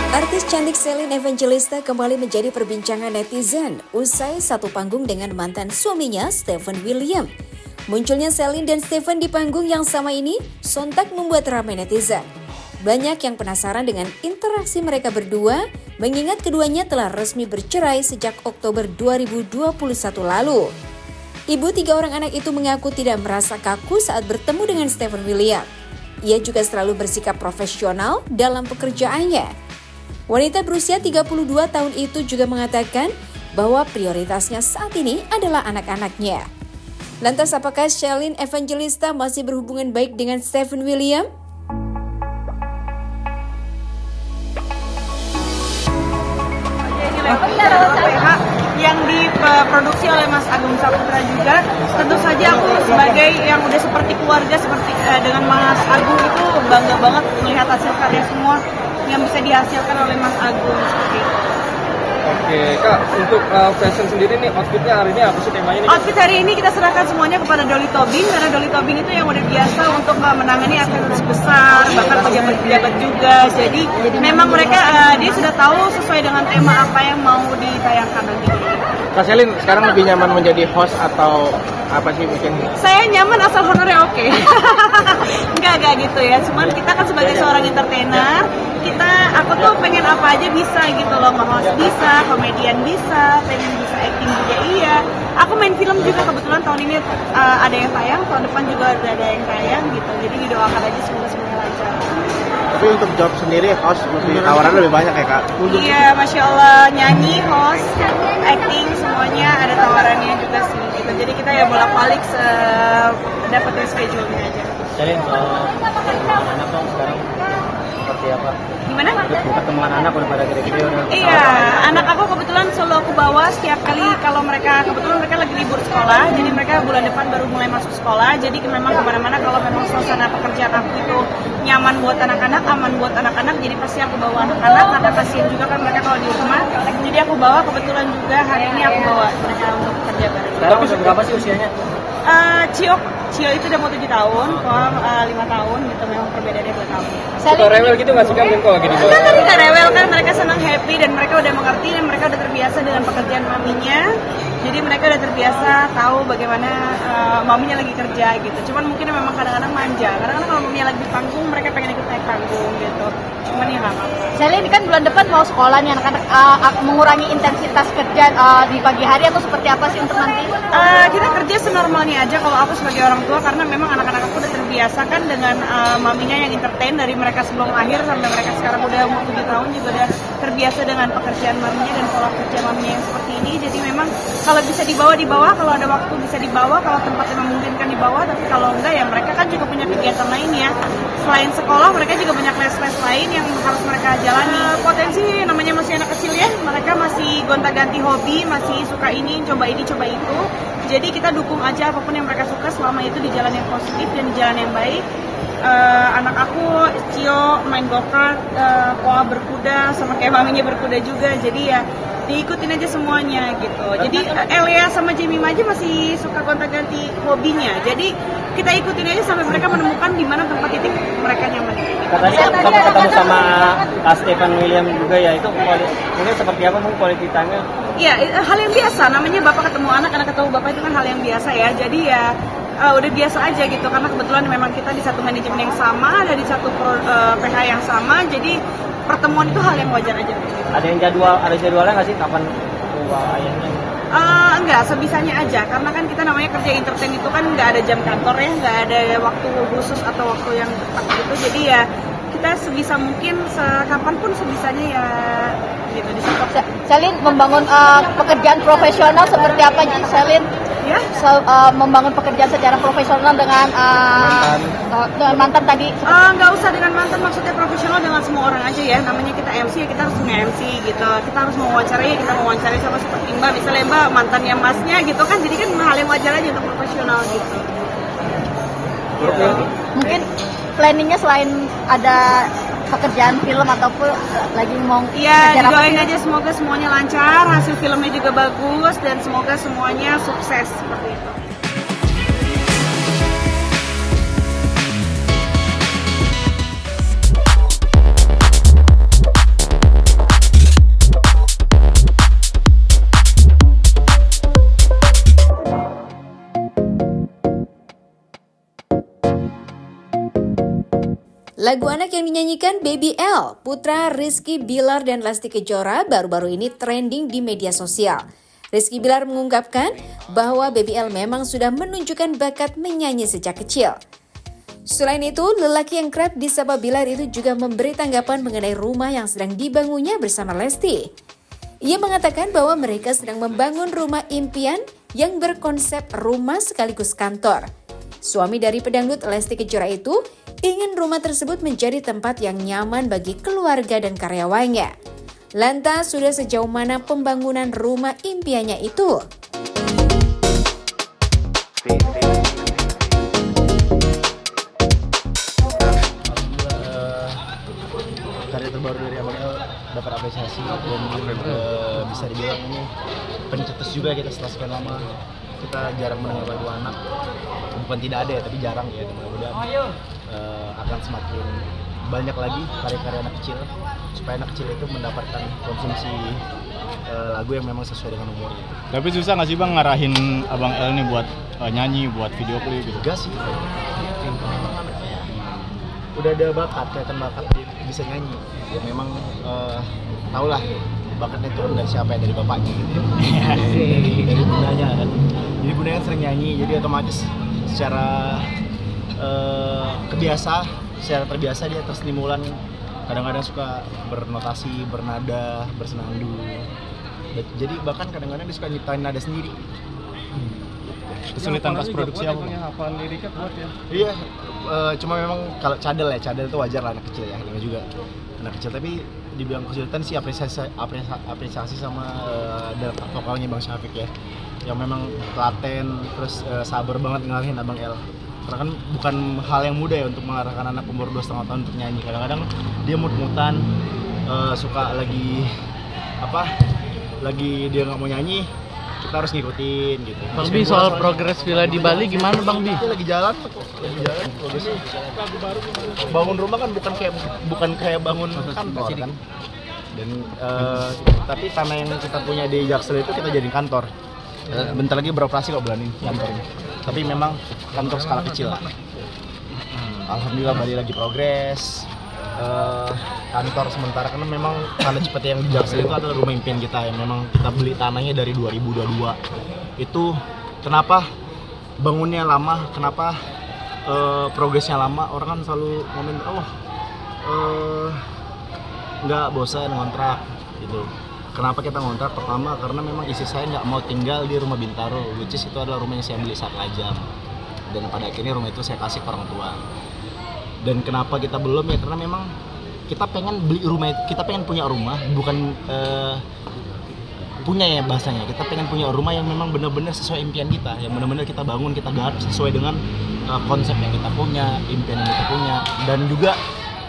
Artis cantik Shelin Evangelista kembali menjadi perbincangan netizen usai satu panggung dengan mantan suaminya Stephen William. Munculnya Shelin dan Stephen di panggung yang sama ini sontak membuat ramai netizen. Banyak yang penasaran dengan interaksi mereka berdua, mengingat keduanya telah resmi bercerai sejak Oktober 2021 lalu. Ibu 3 orang anak itu mengaku tidak merasa kaku saat bertemu dengan Stephen William. Ia juga selalu bersikap profesional dalam pekerjaannya. Wanita berusia 32 tahun itu juga mengatakan bahwa prioritasnya saat ini adalah anak-anaknya. Lantas apakah Shelin Evangelista masih berhubungan baik dengan Stephen William? Yang diproduksi oleh Mas Agung Saputra juga, tentu saja aku sebagai yang udah seperti keluarga, seperti dengan Mas Agung itu bangga banget melihat hasil karya semua yang bisa dihasilkan oleh Mas Agung seperti itu. Oke, Kak, untuk fashion sendiri nih, outfitnya hari ini apa sih temanya nih? Outfit hari ini kita serahkan semuanya kepada Dolly Tobing, karena Dolly Tobing itu yang udah biasa untuk menangani artis besar, bahkan pejabat-pejabat juga. Jadi memang mereka dia sudah tahu sesuai dengan tema apa yang mau ditayangkan nanti. Kak Shelin, sekarang lebih nyaman menjadi host atau apa sih bikin? Saya nyaman asal honornya oke. Enggak gitu ya. Cuman kita kan sebagai seorang entertainer, aku tuh pengen apa aja bisa gitu loh, nge-host bisa, komedian bisa, pengen bisa acting juga iya. Aku main film juga kebetulan tahun ini ada yang tayang, tahun depan juga ada yang tayang gitu. Jadi didoakan aja semoga lancar. Tapi untuk job sendiri host tawaran lebih banyak ya Kak? Iya, Masya Allah, nyanyi, host, acting semuanya ada tawarannya juga sih gitu. Jadi kita ya bolak-balik dapetin schedule-nya aja. Shelin, anak dong sekarang seperti apa? Gimana? Pertemuan anak udah pada gede-gede udah. Iya, anak aku kebetulan selalu aku bawa setiap kali kalau kebetulan mereka lagi libur sekolah, jadi mereka bulan depan baru mulai masuk sekolah. Jadi memang kemana-mana kalau memang suasana pekerjaan aku itu nyaman buat anak-anak, aman buat anak-anak, jadi pasti aku bawa anak-anak karena kasihan juga kan mereka kalau di rumah. Jadi aku bawa, kebetulan juga hari ini aku bawa mereka untuk bekerja bareng. Sekarang usia berapa sih usianya? Cio itu udah mau 7 tahun, Koam 5 tahun gitu, memang perbedaannya 2 tahun. Suka rewel gitu nggak sih Kak mungkin kalau gini? Enggak rewel kan, mereka senang, happy, dan mereka udah mengerti dan mereka udah terbiasa dengan pekerjaan maminya. Jadi mereka udah terbiasa tahu bagaimana maminya lagi kerja gitu. Cuman mungkin memang kadang-kadang manja. Kadang-kadang kalau maminya lagi di panggung, mereka pengen ikut naik panggung gitu. Cuman ya nggak apa-apa. Shelin, ini kan bulan depan mau sekolah nih anak-anak, mengurangi intensitas kerja di pagi hari atau seperti apa sih untuk nanti? Kita kerja senormalnya aja kalau aku sebagai orang tua, karena memang anak-anak aku udah terbiasa kan dengan maminya yang entertain dari mereka sebelum lahir sampai mereka sekarang udah umur 7 tahun juga udah terbiasa dengan pekerjaan maminya dan pola kerja maminya yang seperti ini. Jadi memang kalau bisa dibawa, kalau ada waktu bisa dibawa, kalau tempatnya memungkinkan dibawa, tapi kalau enggak ya mereka kan juga punya kegiatan lainnya. Selain sekolah, mereka juga banyak les-les lain yang harus mereka jalani. Potensi namanya masih anak kecil ya, mereka masih gonta-ganti hobi, masih suka ini, coba itu. Jadi kita dukung aja apapun yang mereka suka selama itu di jalan yang positif dan di jalan yang baik. Anak aku, Cio, main go-kart, Koa berkuda, sama kayak maminya berkuda juga. Jadi ya diikutin aja semuanya gitu. Jadi Elia sama Jamie aja masih suka gonta-ganti hobinya. Jadi kita ikutin aja sampai mereka menemukan di mana tempat titik mereka nyaman. Katanya kamu ketemu sama Stephen William juga ya, itu mungkin seperti apa mungkin quality time-nya? Iya, hal yang biasa. Namanya bapak ketemu anak ketemu bapak itu kan hal yang biasa ya. Jadi ya udah biasa aja gitu, karena kebetulan memang kita di satu manajemen yang sama, ada di satu PH yang sama. Jadi pertemuan itu hal yang wajar aja. Ada jadwalnya nggak sih kapan ayahnya? Enggak, sebisanya aja, karena kan kita namanya kerja entertain itu kan nggak ada jam kantor ya, nggak ada waktu khusus atau waktu yang tepat gitu. Jadi ya kita sebisa mungkin, kapanpun sebisanya ya gitu di support. Shelin, membangun pekerjaan profesional seperti apa Shelin? Ya? Membangun pekerjaan secara profesional dengan mantan tadi? Nggak usah dengan mantan, maksudnya profesional dengan semua orang aja ya. Namanya kita MC ya, kita harus nge-MC gitu. Kita harus mewawancarai, kita mewawancarai sama seperti Mbak, misalnya Mbak mantannya Masnya gitu kan. Jadi kan hal yang wajar aja untuk profesional gitu. Mungkin planningnya selain ada pekerjaan film ataupun lagi mau didoain aja semoga semuanya lancar, hasil filmnya juga bagus, dan semoga semuanya sukses seperti itu. Lagu anak yang dinyanyikan Baby L, putra Rizky Bilar dan Lesti Kejora baru-baru ini trending di media sosial. Rizky Bilar mengungkapkan bahwa Baby L memang sudah menunjukkan bakat menyanyi sejak kecil. Selain itu, lelaki yang kerap disapa Bilar itu juga memberi tanggapan mengenai rumah yang sedang dibangunnya bersama Lesti. Ia mengatakan bahwa mereka sedang membangun rumah impian yang berkonsep rumah sekaligus kantor. Suami dari pedangdut Lesti Kejora itu ingin rumah tersebut menjadi tempat yang nyaman bagi keluarga dan karyawannya. Lantas, sudah sejauh mana pembangunan rumah impiannya itu? Karya terbaru dari Abang El dapat apresiasi dan bisa dibilang ini pencetus juga kita setelah sekian lama. Kita jarang mendengar lagu anak, bukan tidak ada ya, tapi jarang ya. Mudah-mudahan akan semakin banyak lagi karya-karya anak kecil, supaya anak kecil itu mendapatkan konsumsi lagu yang memang sesuai dengan umurnya. Tapi susah nggak sih Bang ngarahin Abang El nih buat nyanyi, buat video klip gitu? Enggak sih, udah ada bakat, kelihatan bakat dia bisa nyanyi. Ya memang tau lah bakatnya turun dari siapa ya, dari bapaknya gitu ya. dari bundanya kan. Jadi bundanya sering nyanyi, jadi otomatis secara secara terbiasa dia terstimulan. Kadang-kadang suka bernotasi, bernada, bersenandung. Jadi bahkan kadang-kadang dia suka nyiptain nada sendiri. Kesulitan pas produksi apa? Hafalan liriknya kuat ya? Iya, cuma memang kalau cadel itu wajar lah, anak kecil ya, namanya juga anak kecil. Tapi dibilang kesulitan sih apresiasi sama dalam vokalnya Bang Syafiq ya, yang memang telaten, terus sabar banget ngarahin Abang El. Karena kan bukan hal yang mudah ya untuk mengarahkan anak umur 2,5 tahun untuk nyanyi. Kadang-kadang dia mut-mutan, suka lagi dia nggak mau nyanyi, kita harus ngikutin gitu. Bang Bi, soal progres villa di Bali gimana Bang Bi? Lagi jalan progresnya. Bangun rumah kan bukan kayak bangun kantor kan. Dan tapi tanah yang kita punya di Jaksel itu kita jadiin kantor. Bentar lagi beroperasi kok bulan ini kantornya. Tapi memang kantor skala kecil lah. Alhamdulillah Bali lagi progres. Kantor sementara, karena memang tanah Cipete yang di Jaksel itu adalah rumah impian kita yang memang kita beli tanahnya dari 2022. Itu kenapa bangunnya lama, kenapa progresnya lama. Orang kan selalu ngomongin nggak bosan ngontrak gitu. Kenapa kita ngontrak? Pertama karena memang istri saya nggak mau tinggal di rumah Bintaro, which is itu adalah rumah yang saya beli saat lajang. Dan pada akhirnya rumah itu saya kasih ke orang tua. Dan kenapa kita belum ya, karena memang kita pengen beli rumah, kita pengen punya rumah, bukan punya ya bahasanya. Kita pengen punya rumah yang memang benar-benar sesuai impian kita, yang benar-benar kita bangun, kita garap sesuai dengan konsep yang kita punya, impian yang kita punya. Dan juga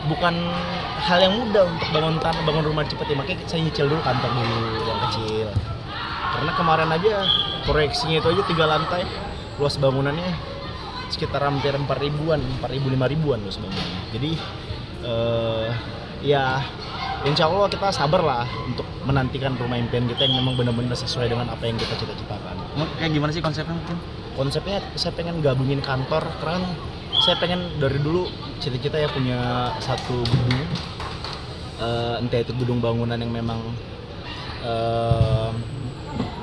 bukan hal yang mudah untuk bangun rumah Cipete, makanya saya nyicil dulu kantor dulu yang kecil. Karena kemarin aja proyeksinya itu aja 3 lantai, luas bangunannya sekitar hampir 4.000-an, 5.000-an luas bangunannya. Jadi ya insya Allah kita sabar lah untuk menantikan rumah impian kita yang memang benar-benar sesuai dengan apa yang kita cita-citakan. Kayak gimana sih konsepnya mungkin? Konsepnya saya pengen gabungin kantor, karena saya pengen dari dulu cita-cita ya punya satu gedung, entah itu gedung bangunan yang memang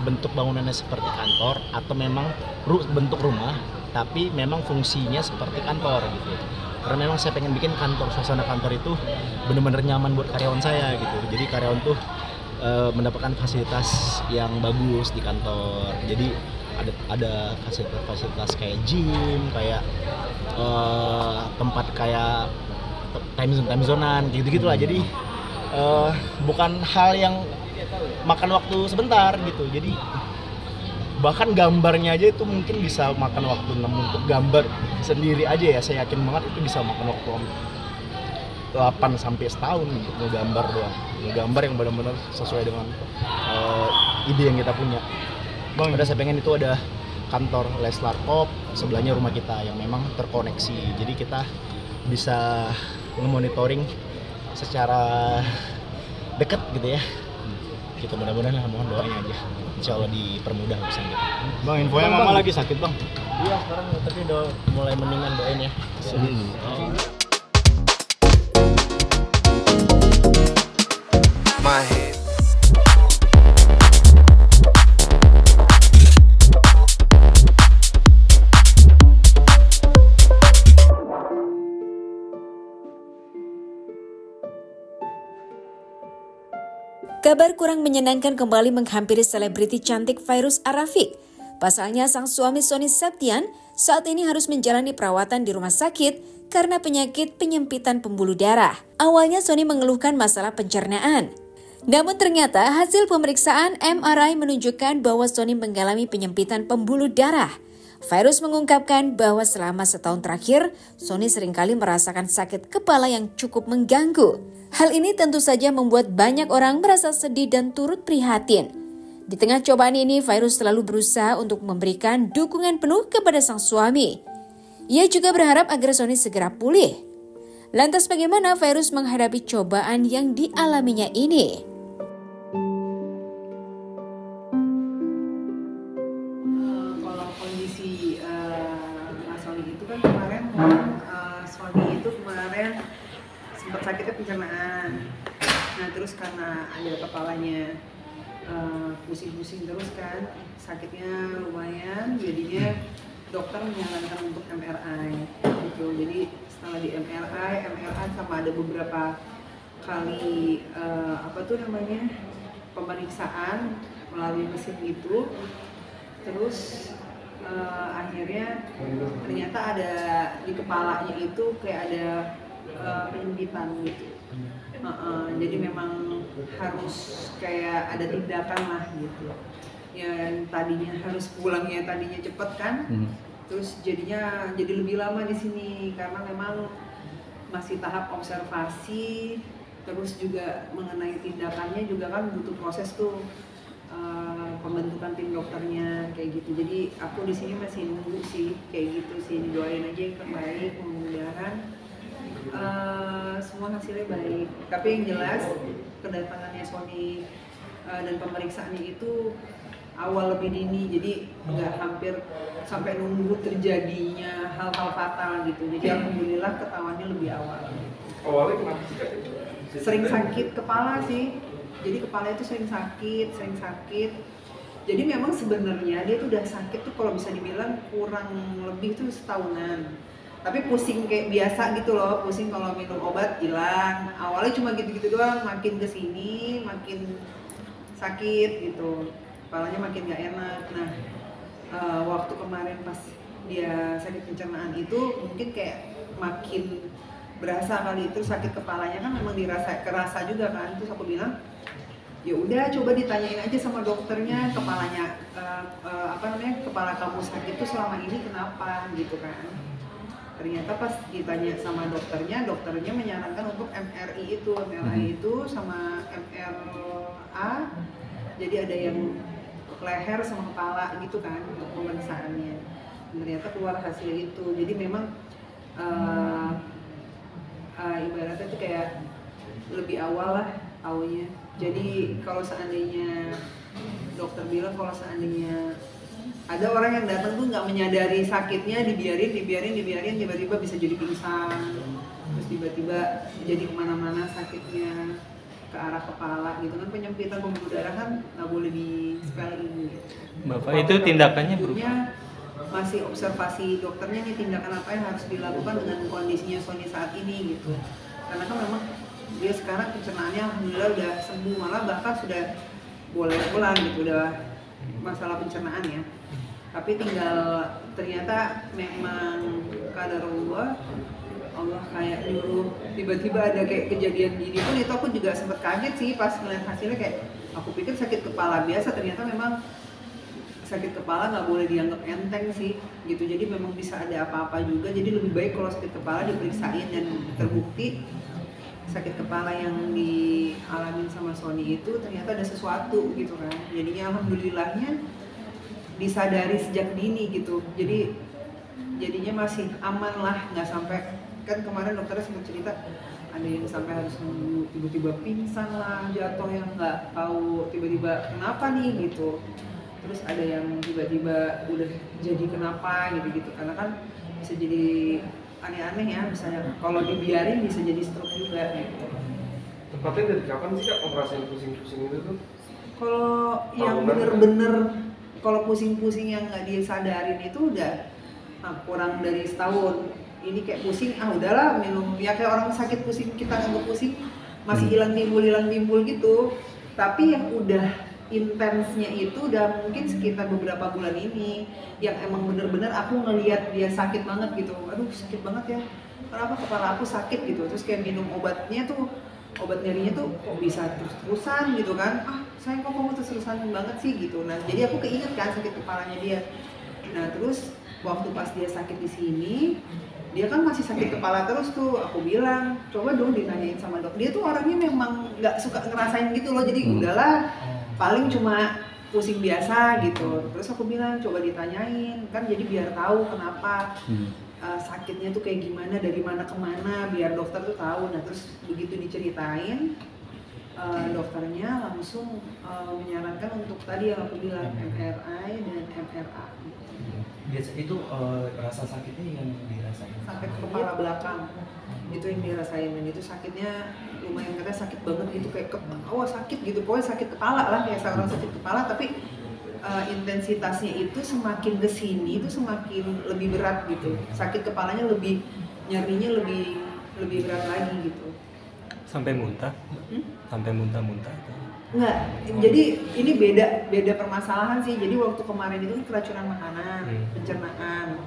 bentuk bangunannya seperti kantor, atau memang bentuk rumah tapi memang fungsinya seperti kantor gitu. Karena memang saya pengen bikin kantor, suasana kantor itu benar-benar nyaman buat karyawan saya gitu. Jadi karyawan tuh mendapatkan fasilitas yang bagus di kantor. Jadi ada fasilitas kayak gym, kayak tempat kayak time zonean gitu-gitulah. Jadi bukan hal yang makan waktu sebentar gitu. Jadi bahkan gambarnya aja itu mungkin bisa makan waktu 6 untuk gambar sendiri aja ya, saya yakin banget itu bisa makan waktu 8 sampai setahun untuk ngegambar doang. Ngegambar yang benar-benar sesuai dengan ide yang kita punya. Bang, saya pengen itu ada kantor Leslar Pop, sebelahnya rumah kita yang memang terkoneksi. Jadi kita bisa ngemonitoring secara dekat gitu ya. Kita mudah-mudahan lah, mohon doanya aja. Insya Allah dipermudah urusan kita. Bang, infonya mama lagi sakit Bang? Iya sekarang tapi udah mulai mendingan, doain ya. Kabar kurang menyenangkan kembali menghampiri selebriti cantik Fairuz Arafik. Pasalnya sang suami Sony Septian saat ini harus menjalani perawatan di rumah sakit karena penyakit penyempitan pembuluh darah. Awalnya Sony mengeluhkan masalah pencernaan. Namun ternyata hasil pemeriksaan MRI menunjukkan bahwa Sony mengalami penyempitan pembuluh darah. Fairuz mengungkapkan bahwa selama setahun terakhir, Sony seringkali merasakan sakit kepala yang cukup mengganggu. Hal ini tentu saja membuat banyak orang merasa sedih dan turut prihatin. Di tengah cobaan ini, Fairuz selalu berusaha untuk memberikan dukungan penuh kepada sang suami. Ia juga berharap agar Sony segera pulih. Lantas bagaimana Fairuz menghadapi cobaan yang dialaminya ini? Kalau kondisi Mas Sony itu kan kemarin Sony itu kemarin sempat sakitnya pencernaan. Nah terus karena ada kepalanya pusing-pusing terus kan, sakitnya lumayan, jadinya dokter menyarankan untuk MRI gitu. Jadi setelah di MRI sama ada beberapa kali pemeriksaan melalui mesin itu, terus akhirnya ternyata ada di kepalanya itu kayak ada penyempitan gitu. Jadi memang harus kayak ada tindakan lah gitu. Yang tadinya harus pulangnya tadinya cepet kan, terus jadinya jadi lebih lama di sini karena memang masih tahap observasi. Terus juga mengenai tindakannya juga kan butuh proses tuh pembentukan tim dokternya kayak gitu. Jadi aku di sini masih nunggu sih kayak gitu sih. Doain aja yang terbaik, mudah-mudahan semua hasilnya baik. Tapi yang jelas kedatangannya Sony dan pemeriksaannya itu awal lebih dini, jadi nggak hampir sampai nunggu terjadinya hal-hal fatal gitu. Jadi alhamdulillah ketahuannya lebih awal. Awalnya kenapa sih Kak? Sering sakit kepala sih. Jadi kepala itu sering sakit. Jadi memang sebenarnya dia tuh udah sakit tuh kalau bisa dibilang kurang lebih tuh setahunan. Tapi pusing kayak biasa gitu loh, pusing kalau minum obat hilang. Awalnya cuma gitu-gitu doang, makin kesini makin sakit gitu, kepalanya makin gak enak. Nah, waktu kemarin pas dia sakit pencernaan itu mungkin kayak makin berasa kali itu sakit kepalanya kan memang kerasa juga kan. Terus aku bilang, ya udah coba ditanyain aja sama dokternya kepalanya kepala kamu sakit tuh selama ini kenapa gitu kan. Ternyata pas ditanya sama dokternya menyarankan untuk MRI itu sama MRA. Jadi ada yang leher sama kepala gitu kan untuk pemeriksaannya. Ternyata keluar hasil itu. Jadi memang ibaratnya itu kayak lebih awal lah taunya. Jadi kalau seandainya dokter bilang kalau seandainya ada orang yang datang tuh nggak menyadari sakitnya, dibiarin, tiba-tiba bisa jadi pingsan, terus tiba-tiba jadi kemana-mana sakitnya ke arah kepala gitu kan. Penyempitan pembuluh darah kan nggak boleh disepelein gitu. Bapak itu tindakannya berupa? Masih observasi dokternya nih tindakan apa yang harus dilakukan dengan kondisinya Sony saat ini gitu. Karena kan memang dia sekarang pencernaannya alhamdulillah udah sembuh, malah bahkan sudah boleh pulang gitu, udah masalah pencernaan ya. Tapi tinggal ternyata memang qadarullah, Allah kayak nyuruh tiba-tiba ada kayak kejadian gini pun. Itu aku juga sempat kaget sih pas ngeliat hasilnya, kayak aku pikir sakit kepala biasa, ternyata memang sakit kepala nggak boleh dianggap enteng sih gitu. Jadi memang bisa ada apa-apa juga. Jadi lebih baik kalau sakit kepala diperiksain dan terbukti sakit kepala yang dialamin sama Sony itu ternyata ada sesuatu gitu kan. Jadinya alhamdulillahnya disadari sejak dini gitu. Jadinya masih aman lah, nggak sampai, kan kemarin dokternya sempat cerita ada yang sampai harus nunggu tiba-tiba pingsan lah, jatuh yang nggak tahu tiba-tiba kenapa nih gitu. Terus ada yang tiba-tiba udah jadi kenapa gitu. Karena kan bisa jadi aneh-aneh ya, misalnya kalau dibiarin bisa jadi stroke juga gitu. Tepatnya dari kapan sih Kak operasi pusing-pusing itu tuh? Kalau yang bener-bener, kalau pusing-pusing yang nggak disadarin itu udah kurang dari setahun. Ini kayak pusing, udahlah minum, ya kayak orang sakit pusing kita nggak pusing, masih hilang timbul gitu. Tapi yang udah intensnya itu udah mungkin sekitar beberapa bulan ini, yang emang bener-bener aku ngelihat dia sakit banget gitu. Aduh sakit banget ya, kenapa kepala aku sakit gitu. Terus kayak minum obatnya tuh, obat nyerinya tuh kok bisa terus-terusan gitu kan. Ah sayang kok kamu terus-terusan banget sih gitu. Nah jadi aku keinget kan sakit kepalanya dia. Nah terus waktu pas dia sakit di sini, dia kan masih sakit kepala terus tuh. Aku bilang coba dong ditanyain sama dok. Dia tuh orangnya memang nggak suka ngerasain gitu loh, jadi udahlah paling cuma pusing biasa gitu. Terus aku bilang coba ditanyain kan, jadi biar tahu kenapa sakitnya tuh kayak gimana, dari mana ke mana, biar dokter tuh tahu. Nah terus begitu diceritain, dokternya langsung menyarankan untuk tadi yang aku bilang MRI dan MRA. Biasa itu rasa sakitnya yang dirasain Sakit kepala belakang itu yang dirasain, dan itu sakitnya lumayan, katanya sakit banget gitu, kayak sakit gitu, pokoknya sakit kepala lah, kayak orang sakit kepala. Tapi intensitasnya itu semakin kesini itu semakin lebih berat gitu, sakit kepalanya lebih, nyerinya lebih berat lagi gitu. sampai muntah? Sampai muntah-muntah? Enggak, jadi ini beda permasalahan sih. Jadi waktu kemarin itu keracunan makanan, pencernaan.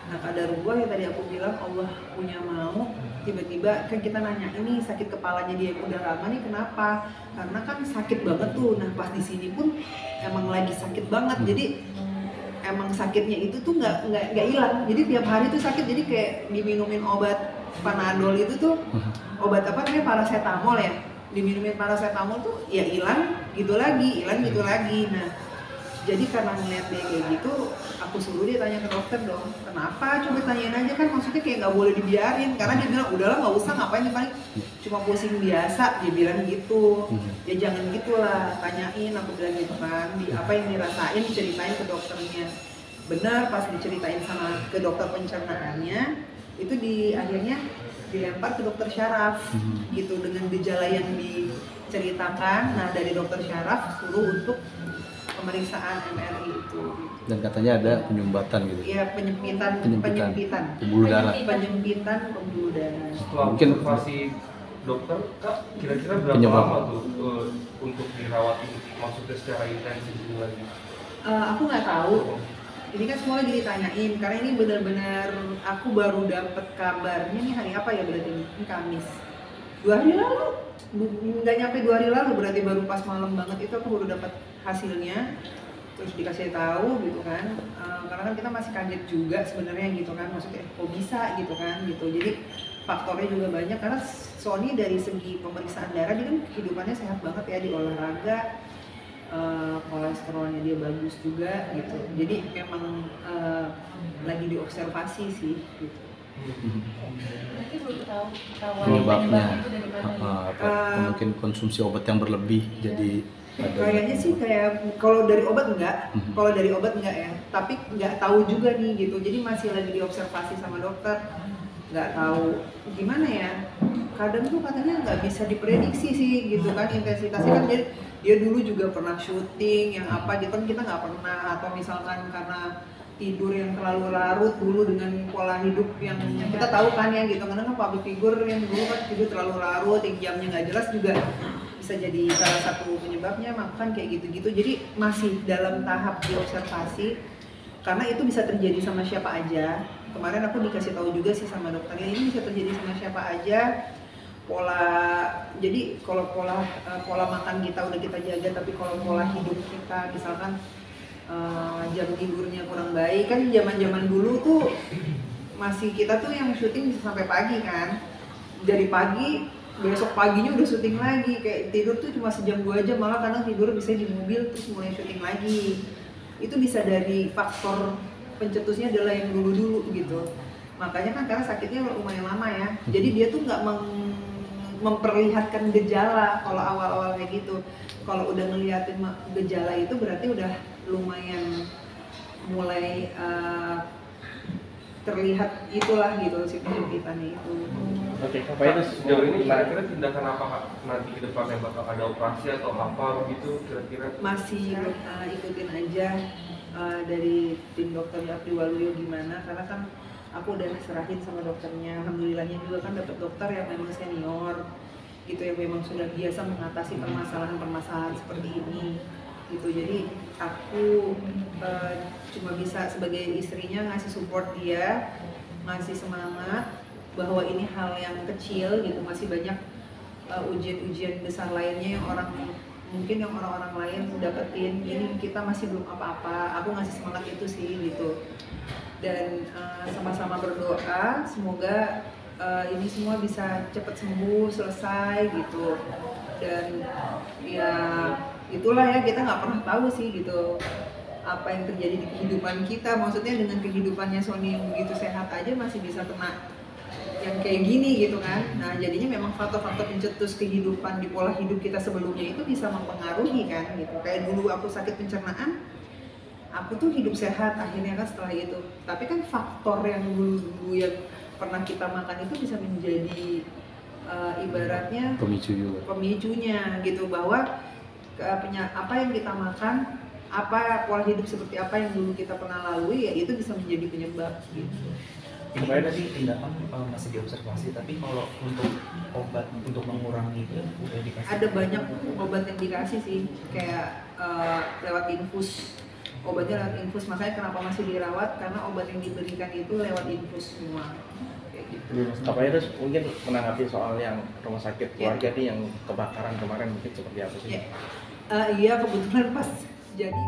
Nah qadarullah yang tadi aku bilang Allah punya mau, tiba-tiba kan kita nanya ini sakit kepalanya dia yang udah lama nih kenapa? Karena kan sakit banget tuh. Nah pas di sini pun emang lagi sakit banget. Jadi emang sakitnya itu tuh nggak hilang. Jadi tiap hari tuh sakit. Jadi kayak diminumin obat Panadol itu tuh, obat apa namanya, paracetamol ya. Diminumin paracetamol tuh ya hilang gitu lagi. Nah jadi karena ngeliat dia kayak gitu, aku suruh dia tanya ke dokter dong, kenapa, coba tanyain aja kan, maksudnya kayak nggak boleh dibiarin. Karena dia bilang udahlah nggak usah, ngapain paling cuma pusing biasa, dia bilang gitu. Ya jangan gitulah, tanyain, aku bilang gitu kan, apa yang dirasain diceritain ke dokternya. Benar, pas diceritain sama ke dokter pencernaannya, itu akhirnya dilempar ke dokter syaraf gitu dengan gejala yang diceritakan. Nah dari dokter syaraf suruh untuk pemeriksaan MRI itu. Dan katanya ada penyumbatan gitu. Iya, penyempitan pembuluh darah. Penyempitan pembuluh darah. Setelah observasi dokter, Kak, kira-kira berapa lama tuh untuk dirawat ini? Maksudnya secara intensif lagi? Aku nggak tahu. Ini kan semua lagi ditanyain, karena ini benar-benar aku baru dapat kabarnya nih hari apa ya berarti ini Kamis. 2 hari lalu, nggak nyampe 2 hari lalu, berarti baru pas malam banget itu aku baru dapat hasilnya. Terus dikasih tahu gitu kan, karena kan kita masih kaget juga sebenarnya gitu kan, maksudnya kok bisa gitu kan gitu. Jadi faktornya juga banyak, karena Sony dari segi pemeriksaan darah dia kan kehidupannya sehat banget ya, di olahraga. Kolesterolnya dia bagus juga gitu, jadi memang lagi diobservasi sih gitu. Berarti belum tahu penyebabnya mungkin konsumsi obat yang berlebih jadi kayaknya sih kayak kalau dari obat enggak, ya, tapi nggak tahu juga nih gitu, jadi masih lagi diobservasi sama dokter, nggak tahu gimana ya. Kadang tuh katanya nggak bisa diprediksi sih gitu kan intensitasnya kan. Jadi dia dulu juga pernah syuting yang apa gitu kan, kita nggak pernah. Atau misalkan karena tidur yang terlalu larut dulu dengan pola hidup yang kita tahu kan ya gitu, karena kan public figure yang dulu kan tidur terlalu larut, yang jamnya nggak jelas juga bisa jadi salah satu penyebabnya, makan kayak gitu-gitu. Jadi masih dalam tahap diobservasi, karena itu bisa terjadi sama siapa aja. Kemarin aku dikasih tahu juga sih sama dokternya, ini bisa terjadi sama siapa aja. Jadi kalau pola makan kita udah kita jaga, tapi kalau pola hidup kita misalkan jam tidurnya kurang baik, kan zaman dulu tuh masih kita tuh yang syuting bisa sampai pagi kan, dari pagi besok paginya udah syuting lagi, kayak tidur tuh cuma sejam 2 jam, malah kadang tidur bisa di mobil terus mulai syuting lagi. Itu bisa dari faktor pencetusnya adalah yang dulu gitu. Makanya kan karena sakitnya lumayan lama ya, jadi dia tuh nggak memperlihatkan gejala kalau awal-awal kayak gitu. Kalau udah ngeliatin gejala itu berarti udah lumayan mulai terlihat itulah gitu si penyempitannya itu. Oke, Pak, sejauh ini kira-kira tindakan apa Kak nanti ke depannya, bakal ada operasi atau apa gitu kira-kira? Masih ikutin aja dari tim dokter Abdiwaluyo gimana, karena kan aku udah serahin sama dokternya. Alhamdulillahnya juga kan dapat dokter yang memang senior, gitu yang memang sudah biasa mengatasi permasalahan-permasalahan seperti ini gitu. Jadi aku cuma bisa sebagai istrinya ngasih support dia, ngasih semangat bahwa ini hal yang kecil gitu, masih banyak ujian-ujian besar lainnya yang orang-orang lain dapetin, ini kita masih belum apa-apa. Aku ngasih semangat itu sih gitu, dan sama-sama berdoa semoga ini semua bisa cepat sembuh, selesai gitu. Dan ya itulah ya, kita nggak pernah tahu sih gitu apa yang terjadi di kehidupan kita. Maksudnya dengan kehidupannya Sony yang begitu sehat aja masih bisa kena yang kayak gini gitu kan. Nah jadinya memang faktor-faktor pencetus kehidupan di pola hidup kita sebelumnya itu bisa mempengaruhi kan gitu. Kayak dulu aku sakit pencernaan, aku tuh hidup sehat akhirnya kan setelah itu. Tapi kan faktor yang dulu yang pernah kita makan itu bisa menjadi ibaratnya pemicunya gitu, bahwa apa yang kita makan, apa pola hidup seperti apa yang dulu kita pernah lalui, ya itu bisa menjadi penyebab gitu. Sebenarnya tadi tindakan masih diobservasi, tapi kalau untuk obat untuk mengurangi itu udah dikasih? Ada banyak obat yang dikasih sih, kayak lewat infus. Obatnya lewat infus, makanya kenapa masih dirawat, karena obat yang diberikan itu lewat infus semua. Kayak gitu. Apa itu mungkin menanggapi soal yang rumah sakit keluarga nih yang kebakaran kemarin, mungkin seperti apa sih? Iya, kebetulan pas jadi